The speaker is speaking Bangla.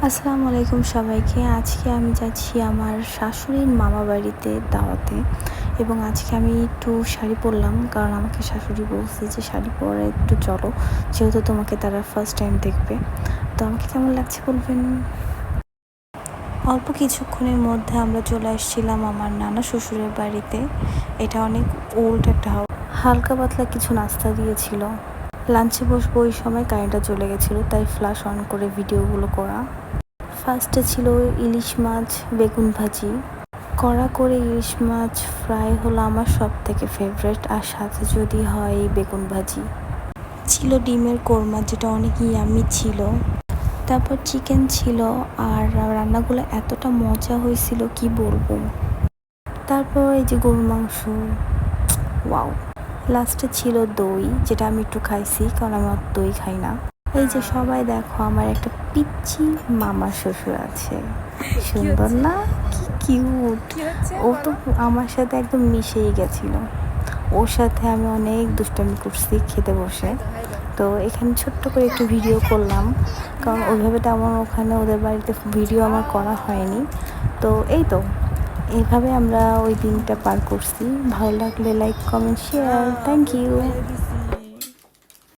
আসসালামু আলাইকুম সবাইকে। আজকে আমি যাচ্ছি আমার শাশুড়ির মামা বাড়িতে দাওয়াতে এবং আজকে আমি একটু শাড়ি পরলাম, কারণ আমাকে শাশুড়ি বলছে যে শাড়ি পরে একটু চলো, যেহেতু তোমাকে তারা ফার্স্ট টাইম দেখবে। তো আমাকে কেমন লাগছে বলবেন। অল্প কিছুক্ষণের মধ্যে আমরা চলে আসছিলাম আমার নানা শ্বশুরের বাড়িতে। এটা অনেক ওল্ড একটা হাউস। হালকা পাতলা কিছু নাস্তা দিয়েছিল। লাঞ্চে বসবো ওই সময় কারেন্টটা চলে গেছিলো, তাই ফ্ল্যাশ অন করে ভিডিওগুলো করা। ফার্স্টে ছিল ইলিশ মাছ বেগুন ভাজি। কড়া করে ইলিশ মাছ ফ্রাই হলো আমার সব থেকে ফেভারিট, আর সাথে যদি হয় বেগুন ভাজি। ছিল ডিমের কোরমা, যেটা অনেক ইয়াম্মি ছিল। তারপর চিকেন ছিল, আর রান্নাগুলো এতটা মজা হয়েছিল কি বলবো। তারপর এই যে গরুর মাংস, ওয়াও। লাস্টে ছিল দই, যেটা আমি একটু খাইছি, কারণ আমি অত দই খাই না। এই যে সবাই দেখো, আমার একটা পিচ্চি মামা শ্বশুর আছে। সুন্দর না? কি কিউট। ও তো আমার সাথে একদম মিশেই গেছিল। ওর সাথে আমি অনেক দুষ্টামি করছি খেতে বসে। তো এখানে ছোট্ট করে একটু ভিডিও করলাম, কারণ ওইভাবে তেমন ওখানে ওদের বাড়িতে ভিডিও আমার করা হয়নি। তো এই তো, এইভাবে আমরা ওই দিনটা পার করছি। ভালো লাগলে like comment share. Thank you.